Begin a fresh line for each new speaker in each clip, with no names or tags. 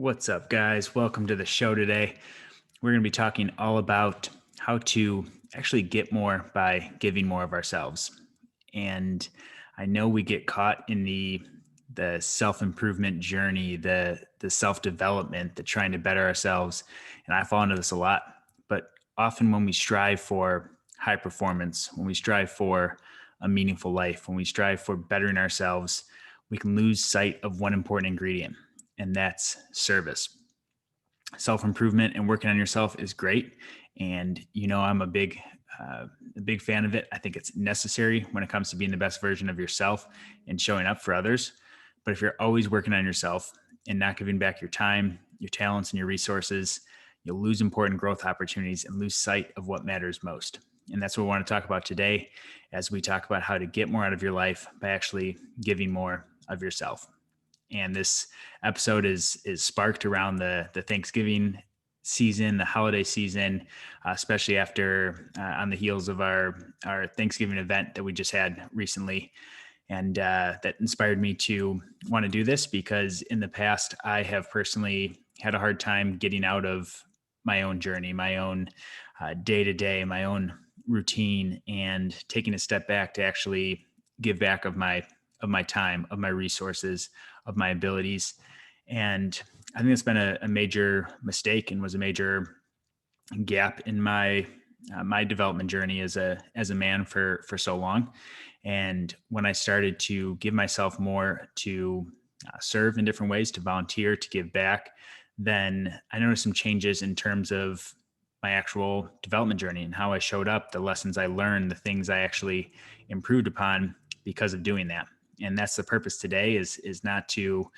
What's up, guys? Welcome to the show today. We're going to be talking all about how to actually get more by giving more of ourselves. And I know we get caught in the self-improvement journey, the self-development, the trying to better ourselves, and I fall into this a lot. But often when we strive for high performance, when we strive for a meaningful life, when we strive for bettering ourselves, we can lose sight of one important ingredient, and that's service. Self improvement and working on yourself is great, and I'm a big fan of it. I think it's necessary when it comes to being the best version of yourself and showing up for others. But if you're always working on yourself and not giving back your time, your talents, and your resources, you'll lose important growth opportunities and lose sight of what matters most. And that's what we want to talk about today as we talk about how to get more out of your life by actually giving more of yourself. And this episode is sparked around the Thanksgiving season, the holiday season, especially after on the heels of our Thanksgiving event that we just had recently, and that inspired me to want to do this because in the past I have personally had a hard time getting out of my own journey, my own day to day, my own routine, and taking a step back to actually give back of my time, of my resources, of my abilities. And I think it's been a major mistake and was a major gap in my development journey as a man for so long. And when I started to give myself more to serve in different ways, to volunteer, to give back, then I noticed some changes in terms of my actual development journey and how I showed up, the lessons I learned, the things I actually improved upon because of doing that. And that's the purpose today is not to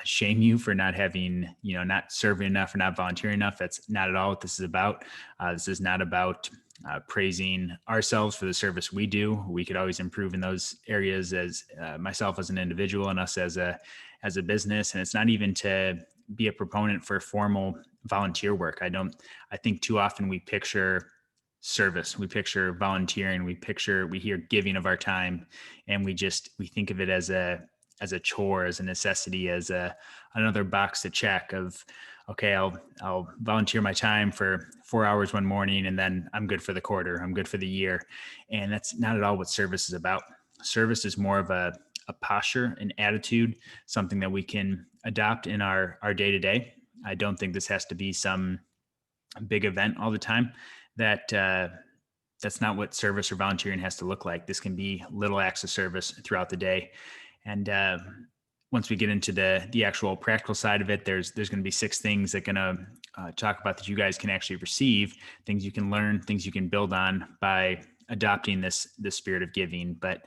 shame you for not having, not serving enough or not volunteering enough. That's not at all what this is about. This is not about praising ourselves for the service we do. We could always improve in those areas as myself as an individual and us as a business. And it's not even to be a proponent for formal volunteer work. I think too often we picture service, we picture volunteering, we hear giving of our time, and we think of it as a chore, as a necessity, as another box to check of, okay, I'll volunteer my time for 4 hours one morning and then I'm good for the quarter, I'm good for the year. And that's not at all what service is about. Service is more of a posture, an attitude, something that we can adopt in our day to day. I don't think this has to be some big event all the time. That's not what service or volunteering has to look like. This can be little acts of service throughout the day. And once we get into the actual practical side of it, there's going to be 6 things that going to talk about that you guys can actually receive, things you can learn, things you can build on by adopting this spirit of giving. But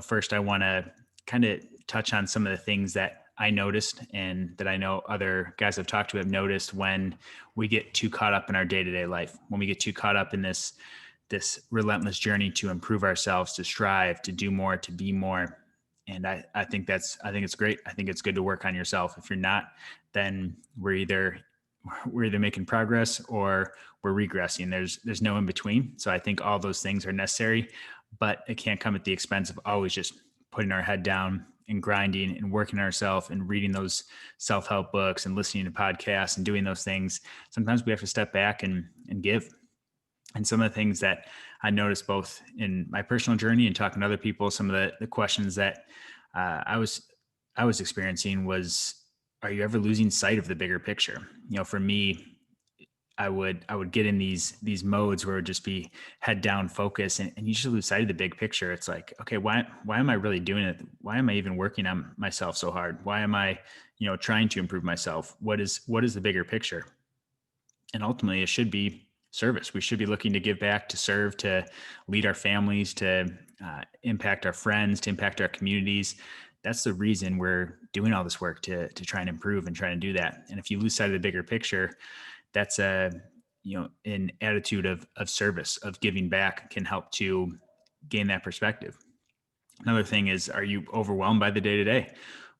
first I want to kind of touch on some of the things that I noticed and that I know other guys I've talked to have noticed when we get too caught up in our day-to-day life, when we get too caught up in this relentless journey to improve ourselves, to strive, to do more, to be more. And I think it's great. I think it's good to work on yourself. If you're not, then we're either making progress or we're regressing. There's no in between. So I think all those things are necessary, but it can't come at the expense of always just putting our head down and grinding and working ourselves and reading those self-help books and listening to podcasts and doing those things. Sometimes we have to step back and give. And some of the things that I noticed both in my personal journey and talking to other people, some of the questions that I was experiencing was, are you ever losing sight of the bigger picture? For me, I would get in these modes where it would just be head down focus, and you just lose sight of the big picture. It's like, okay, why am I really doing it? Why am I even working on myself so hard? Why am I, trying to improve myself? What is the bigger picture? And ultimately it should be service. We should be looking to give back, to serve, to lead our families, to impact our friends, to impact our communities. That's the reason we're doing all this work, to try and improve and try and do that. And if you lose sight of the bigger picture, that's an attitude of service, of giving back, can help to gain that perspective. Another thing is, are you overwhelmed by the day to day?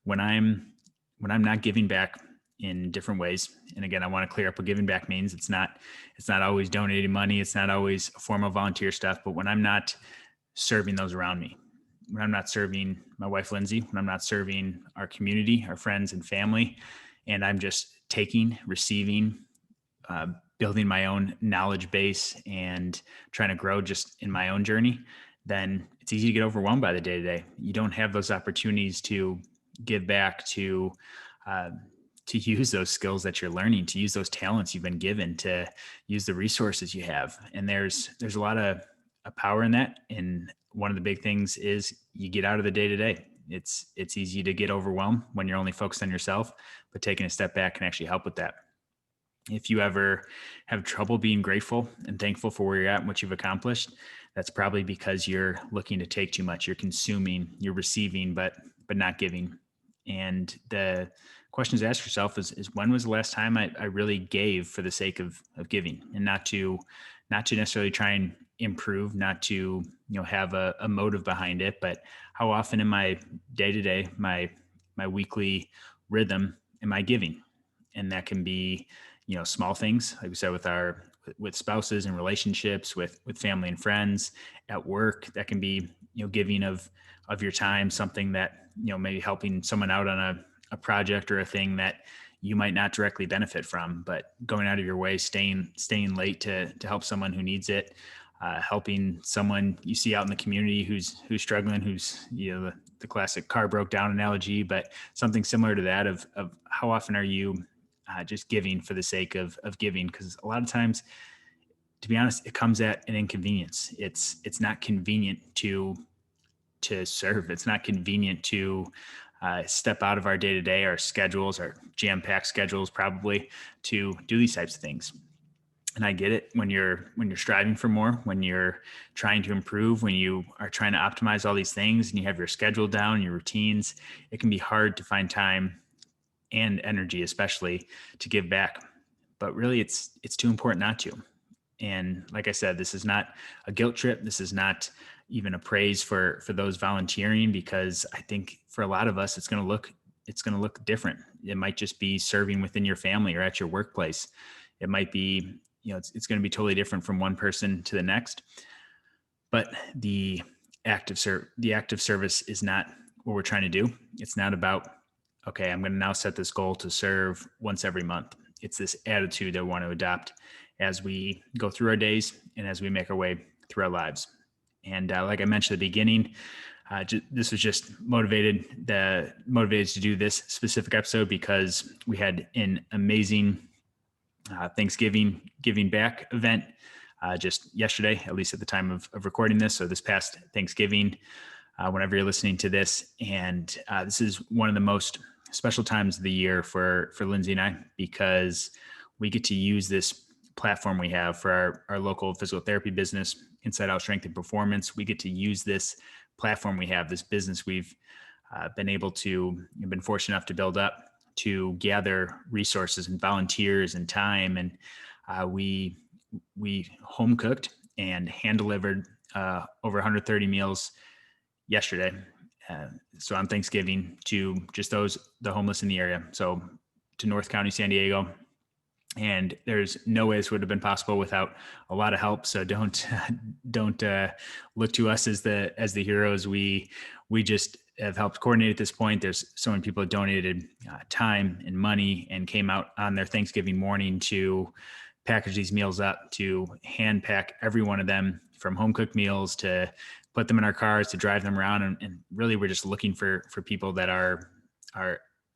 When I'm not giving back in different ways, and again, I want to clear up what giving back means. It's not always donating money. It's not always formal volunteer stuff. But when I'm not serving those around me, when I'm not serving my wife, Lindsay, when I'm not serving our community, our friends and family, and I'm just taking, receiving, uh, building my own knowledge base and trying to grow just in my own journey, then it's easy to get overwhelmed by the day to day. You don't have those opportunities to give back, uh, to use those skills that you're learning, to use those talents you've been given, to use the resources you have. And there's a lot of power in that. And one of the big things is you get out of the day to day. It's easy to get overwhelmed when you're only focused on yourself, but taking a step back can actually help with that. If you ever have trouble being grateful and thankful for where you're at and what you've accomplished, that's probably because you're looking to take too much. You're consuming, you're receiving, but not giving. And the questions to ask yourself is when was the last time I really gave for the sake of giving, and not to necessarily try and improve, not to have a motive behind it, but how often in my day to day, my weekly rhythm am I giving? And that can be small things, like we said, with spouses and relationships, with family and friends, at work. That can be giving of your time, something that maybe helping someone out on a project or a thing that you might not directly benefit from, but going out of your way, staying late to help someone who needs it, helping someone you see out in the community who's struggling, who's the classic car broke down analogy, but something similar to that of how often are you just giving for the sake of giving? Because a lot of times, to be honest, it comes at an inconvenience. It's not convenient to serve. It's not convenient to step out of our day to day, our schedules, our jam packed schedules, probably, to do these types of things. And I get it when you're striving for more, when you're trying to improve, when you are trying to optimize all these things, and you have your schedule down, your routines. It can be hard to find time and energy, especially, to give back. But really, it's too important not to. And like I said, this is not a guilt trip. This is not even a praise for those volunteering, because I think for a lot of us, it's going to look different. It might just be serving within your family or at your workplace. It might be, it's going to be totally different from one person to the next. But the active service is not what we're trying to do. It's not about, okay, I'm going to now set this goal to serve once every month. It's this attitude that we want to adopt as we go through our days and as we make our way through our lives. And like I mentioned at the beginning, this was just motivated to do this specific episode because we had an amazing Thanksgiving giving back event just yesterday, at least at the time of recording this. So this past Thanksgiving, whenever you're listening to this. And this is one of the most special times of the year for Lindsay and I, because we get to use this platform we have for our local physical therapy business, Inside Out Strength and Performance. We get to use this platform we have, this business we've been fortunate enough to build up, to gather resources and volunteers and time. And we home cooked and hand delivered over 130 meals yesterday. So on Thanksgiving, to just the homeless in the area. So to North County, San Diego. And there's no way this would have been possible without a lot of help. So don't look to us as the heroes. We just have helped coordinate at this point. There's so many people that donated time and money and came out on their Thanksgiving morning to package these meals up, to hand pack every one of them, from home cooked meals to put them in our cars, to drive them around. And really, we're just looking for people that are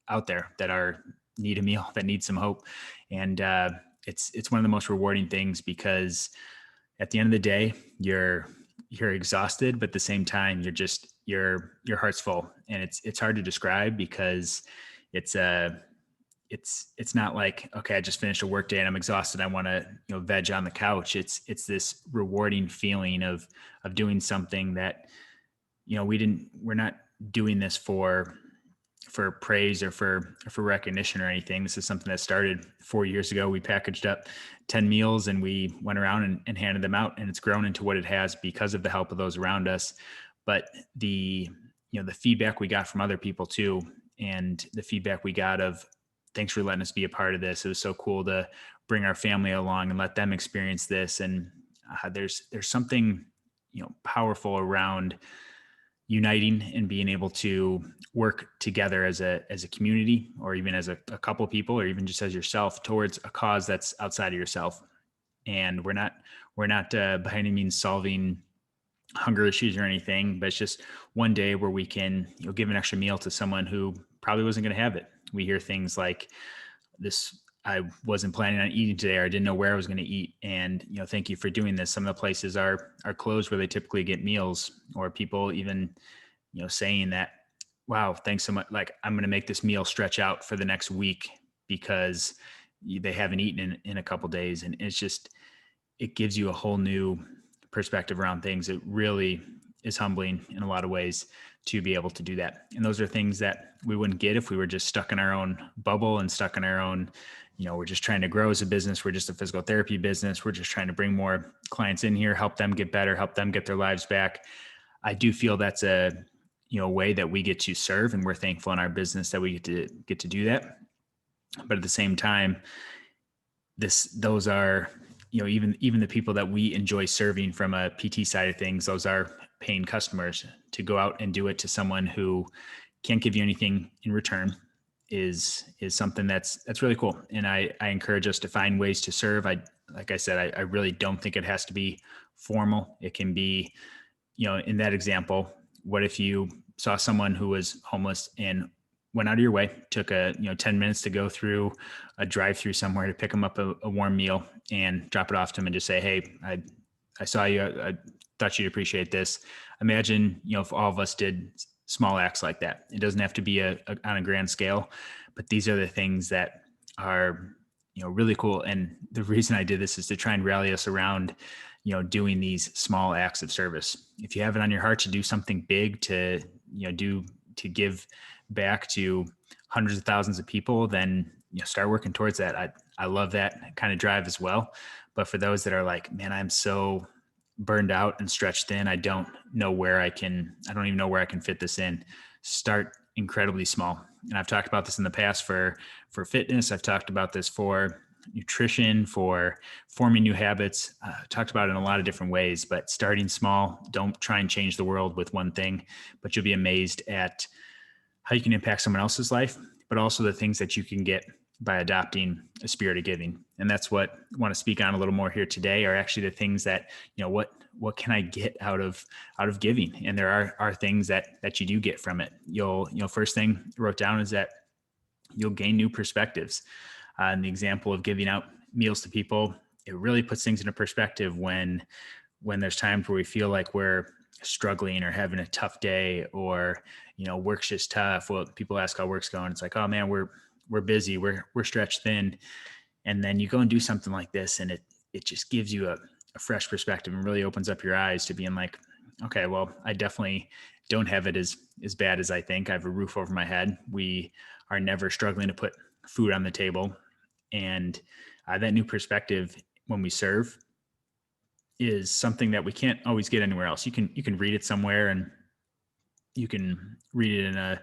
out there, that need a meal, that need some hope. And it's one of the most rewarding things, because at the end of the day, you're exhausted, but at the same time, your heart's full. And it's hard to describe, because it's not like, okay, I just finished a work day and I'm exhausted, I want to veg on the couch. It's this rewarding feeling of doing something that we're not doing this for praise or for recognition or anything. This is something that started 4 years ago. We packaged up 10 meals and we went around and handed them out, and it's grown into what it has because of the help of those around us. But the feedback we got from other people too, and the feedback we got of, thanks for letting us be a part of this. It was so cool to bring our family along and let them experience this. And there's something powerful around uniting and being able to work together as a community, or even as a couple people, or even just as yourself, towards a cause that's outside of yourself. And we're not by any means solving hunger issues or anything, but it's just one day where we can, give an extra meal to someone who probably wasn't going to have it. We hear things like, this, I wasn't planning on eating today, or I didn't know where I was going to eat, and thank you for doing this. Some of the places are closed where they typically get meals, or people even saying that, wow, thanks so much, like, I'm going to make this meal stretch out for the next week because they haven't eaten in a couple days. And it's just, it gives you a whole new perspective around things. It really is humbling in a lot of ways to be able to do that. And those are things that we wouldn't get if we were just stuck in our own bubble and stuck in our own, we're just trying to grow as a business. We're just a physical therapy business. We're just trying to bring more clients in here, help them get better, help them get their lives back. I do feel that's a, way that we get to serve, and we're thankful in our business that we get to do that. But at the same time, those are, even the people that we enjoy serving from a PT side of things, those are paying customers. To go out and do it to someone who can't give you anything in return is something that's really cool. And I encourage us to find ways to serve. Like I said, I really don't think it has to be formal. It can be, in that example, what if you saw someone who was homeless and went out of your way, took 10 minutes to go through a drive-through somewhere to pick them up a warm meal and drop it off to them, and just say, hey, I saw you. I thought you'd appreciate this. Imagine, if all of us did small acts like that. It doesn't have to be on a grand scale, but these are the things that are, really cool. And the reason I did this is to try and rally us around, doing these small acts of service. If you have it on your heart to do something big, to give back to hundreds of thousands of people, then start working towards that. I love that kind of drive as well. But for those that are like, man, I'm so burned out and stretched thin, I don't even know where I can fit this in. Start incredibly small. And I've talked about this in the past for fitness. I've talked about this for nutrition, for forming new habits. Talked about it in a lot of different ways, but starting small. Don't try and change the world with one thing, but you'll be amazed at how you can impact someone else's life, but also the things that you can get by adopting a spirit of giving. And that's what I want to speak on a little more here today, are actually the things that, what can I get out of giving? And there are things that you do get from it. First thing I wrote down is that you'll gain new perspectives. In the example of giving out meals to people, it really puts things into perspective when there's times where we feel like we're struggling or having a tough day, or, work's just tough. Well, people ask how work's going. It's like, oh man, we're busy. We're stretched thin. And then you go and do something like this, and it just gives you a fresh perspective and really opens up your eyes to being like, okay, well, I definitely don't have it as bad as I think. I have a roof over my head. We are never struggling to put food on the table. And that new perspective when we serve is something that we can't always get anywhere else. You can read it somewhere, and you can read it in a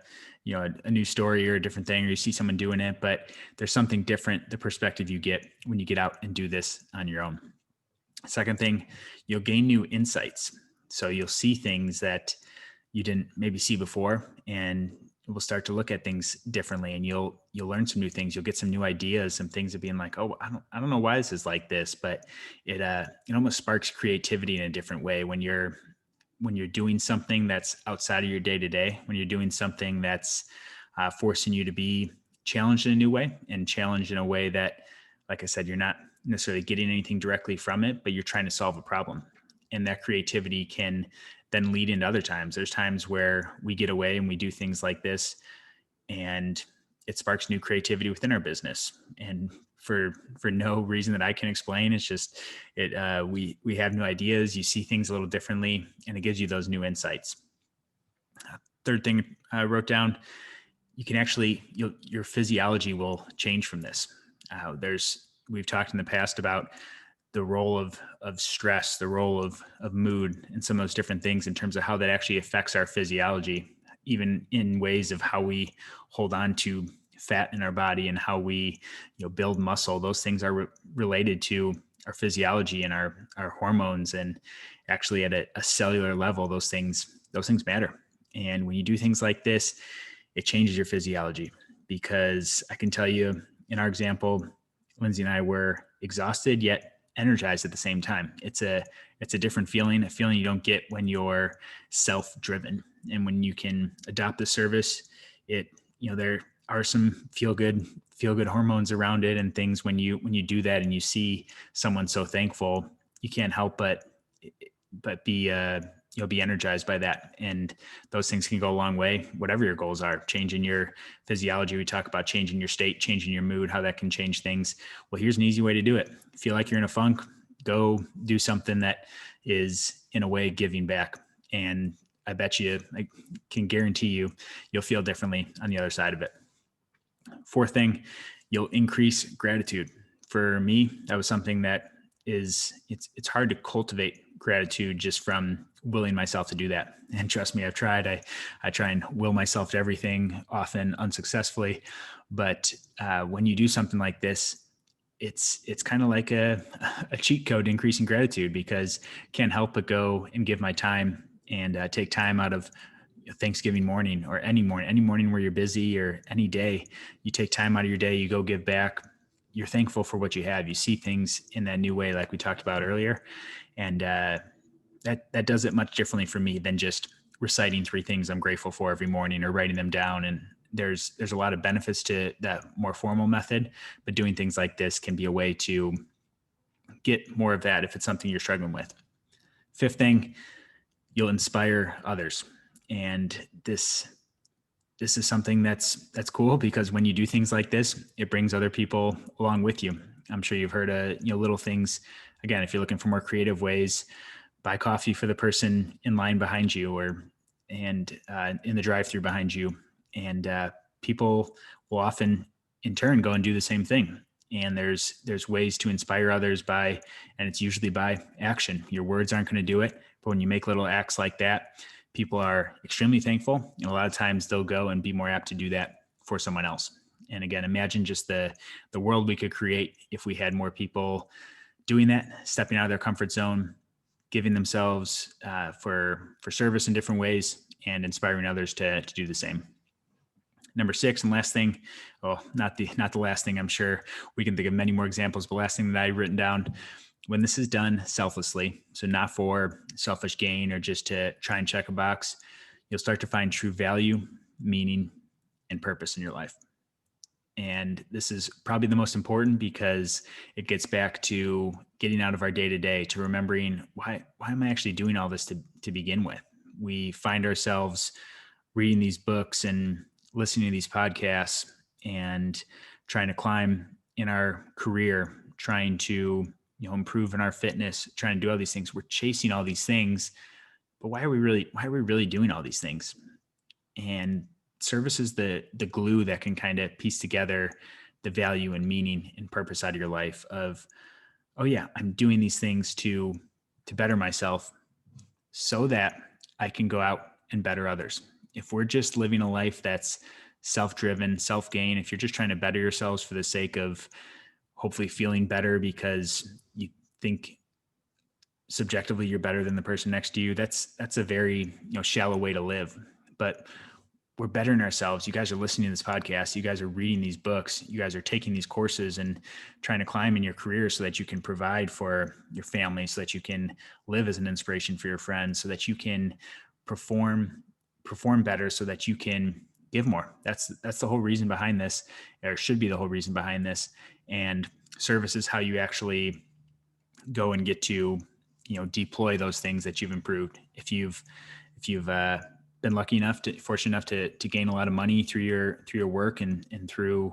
news story or a different thing, or you see someone doing it, but there's something different, the perspective you get when you get out and do this on your own. Second thing, you'll gain new insights. So you'll see things that you didn't maybe see before, and we'll start to look at things differently, and you'll learn some new things. You'll get some new ideas, some things of being like, oh, I don't know why this is like this, but it almost sparks creativity in a different way when you're doing something that's outside of your day to day, when you're doing something that's forcing you to be challenged in a new way, and challenged in a way that, like I said, you're not necessarily getting anything directly from it, but you're trying to solve a problem. And that creativity can then lead into other times. There's times where we get away and we do things like this, and it sparks new creativity within our business. And for no reason that I can explain, it's just we have new ideas. You see things a little differently, and it gives you those new insights. Third thing I wrote down, you can actually, your physiology will change from this. We've talked in the past about the role of stress, the role of mood, and some of those different things in terms of how that actually affects our physiology, even in ways of how we hold on to fat in our body and how we build muscle. Those things are related to our physiology and our hormones, and actually at a cellular level, those things matter. And when you do things like this, it changes your physiology, because I can tell you in our example, Lindsay and I were exhausted yet energized at the same time. It's a different feeling, a feeling you don't get when you're self-driven. And when you can adopt the service, it, there are some feel good hormones around it and things when you do that and you see someone so thankful, you can't help but be energized by that. And those things can go a long way, whatever your goals are. Changing your physiology, we talk about changing your state, changing your mood, how that can change things. Well, here's an easy way to do it. Feel like you're in a funk, go do something that is in a way giving back. And I bet you, I can guarantee you'll feel differently on the other side of it. Fourth thing, you'll increase gratitude. For me, that was something that it's hard to cultivate gratitude just from willing myself to do that. And trust me, I've tried. I try and will myself to everything, often unsuccessfully. But when you do something like this, it's kind of like a cheat code to increasing gratitude, because can't help but go and give my time and take time out of Thanksgiving morning, or any morning where you're busy, or any day, you take time out of your day, you go give back. You're thankful for what you have. You see things in that new way, like we talked about earlier. And that does it much differently for me than just reciting 3 things I'm grateful for every morning, or writing them down. And there's a lot of benefits to that more formal method, but doing things like this can be a way to get more of that if it's something you're struggling with. Fifth thing, you'll inspire others. And this is something that's cool, because when you do things like this, it brings other people along with you. I'm sure you've heard of little things. Again, if you're looking for more creative ways, buy coffee for the person in line behind you, or and in the drive-through behind you, and people will often in turn go and do the same thing. And there's ways to inspire others and it's usually by action. Your words aren't going to do it, but when you make little acts like that, people are extremely thankful. And a lot of times they'll go and be more apt to do that for someone else. And again, imagine just the world we could create if we had more people doing that, stepping out of their comfort zone, giving themselves for service in different ways, and inspiring others to do the same. Number 6 and last thing, not the last thing, I'm sure we can think of many more examples, but last thing that I've written down, when this is done selflessly, so not for selfish gain or just to try and check a box, you'll start to find true value, meaning, and purpose in your life. And this is probably the most important, because it gets back to getting out of our day to day, to remembering why am I actually doing all this to begin with. We find ourselves reading these books and listening to these podcasts and trying to climb in our career, trying to improve in our fitness, trying to do all these things. We're chasing all these things, but why are we really doing all these things? And service is the glue that can kind of piece together the value and meaning and purpose out of your life of, oh yeah, I'm doing these things to better myself so that I can go out and better others. If we're just living a life that's self-driven, self-gain, if you're just trying to better yourselves for the sake of hopefully feeling better because you think subjectively you're better than the person next to you, that's a very shallow way to live. But we're bettering ourselves. You guys are listening to this podcast. You guys are reading these books. You guys are taking these courses and trying to climb in your career so that you can provide for your family, so that you can live as an inspiration for your friends, so that you can perform better, so that you can give more. That's the whole reason behind this, or should be the whole reason behind this. And service is how you actually go and get to, deploy those things that you've improved. If you've been fortunate enough to gain a lot of money through your work and through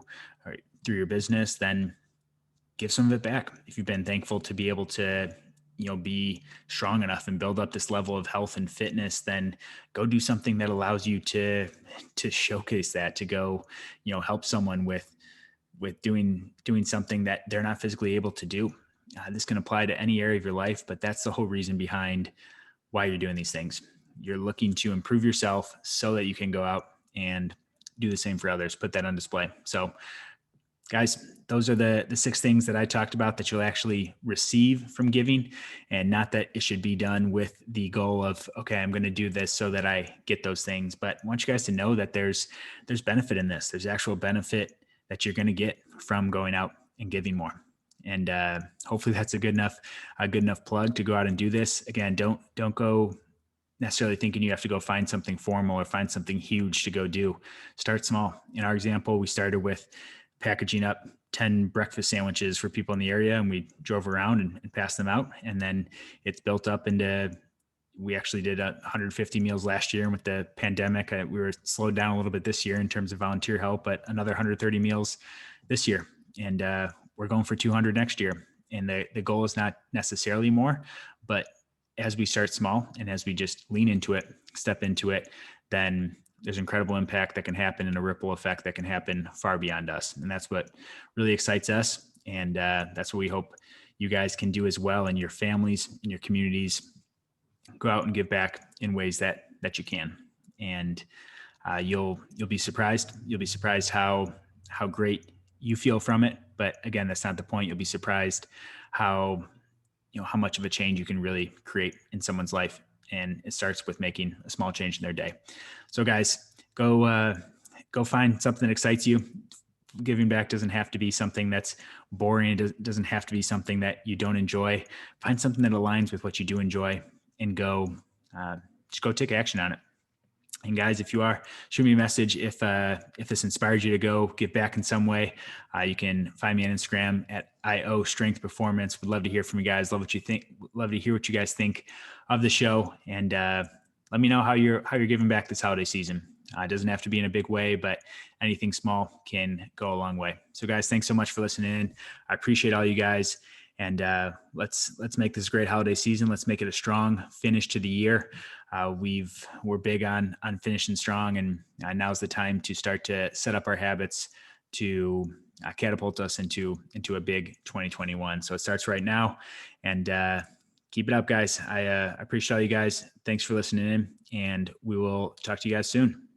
your business, then give some of it back. If you've been thankful to be able to, be strong enough and build up this level of health and fitness, then go do something that allows you to showcase that, to go, help someone with doing something that they're not physically able to do. This can apply to any area of your life, but that's the whole reason behind why you're doing these things. You're looking to improve yourself so that you can go out and do the same for others, put that on display. So Guys, those are the six things that I talked about that you'll actually receive from giving, and not that it should be done with the goal of, okay, I'm going to do this so that I get those things. But I want you guys to know that there's benefit in this. There's actual benefit that you're going to get from going out and giving more. And hopefully that's a good enough plug to go out and do this. Again, don't go necessarily thinking you have to go find something formal or find something huge to go do. Start small. In our example, we started with packaging up 10 breakfast sandwiches for people in the area, and we drove around and passed them out. And then it's built up into, we actually did 150 meals last year. And with the pandemic, we were slowed down a little bit this year in terms of volunteer help, but another 130 meals this year. And we're going for 200 next year. And the goal is not necessarily more, but as we start small and as we just lean into it, step into it, then there's incredible impact that can happen and a ripple effect that can happen far beyond us. And that's what really excites us. And that's what we hope you guys can do as well in your families, in your communities. Go out and give back in ways that you can. And you'll be surprised. You'll be surprised how great you feel from it. But again, that's not the point. You'll be surprised how how much of a change you can really create in someone's life. And it starts with making a small change in their day. So guys, go find something that excites you. Giving back doesn't have to be something that's boring. It doesn't have to be something that you don't enjoy. Find something that aligns with what you do enjoy, and just go take action on it. And guys, if you are, shoot me a message if this inspires you to go give back in some way. You can find me on Instagram at IO Strength Performance. Would love to hear from you guys. Love what you think. Love to hear what you guys think of the show, and let me know how you're giving back this holiday season. It doesn't have to be in a big way, but anything small can go a long way. So guys, thanks so much for listening in. I appreciate all you guys. And let's make this a great holiday season. Let's make it a strong finish to the year. We're big on finishing strong, and now's the time to start to set up our habits to catapult us into a big 2021. So it starts right now, and keep it up, guys. I appreciate all you guys. Thanks for listening in, and we will talk to you guys soon.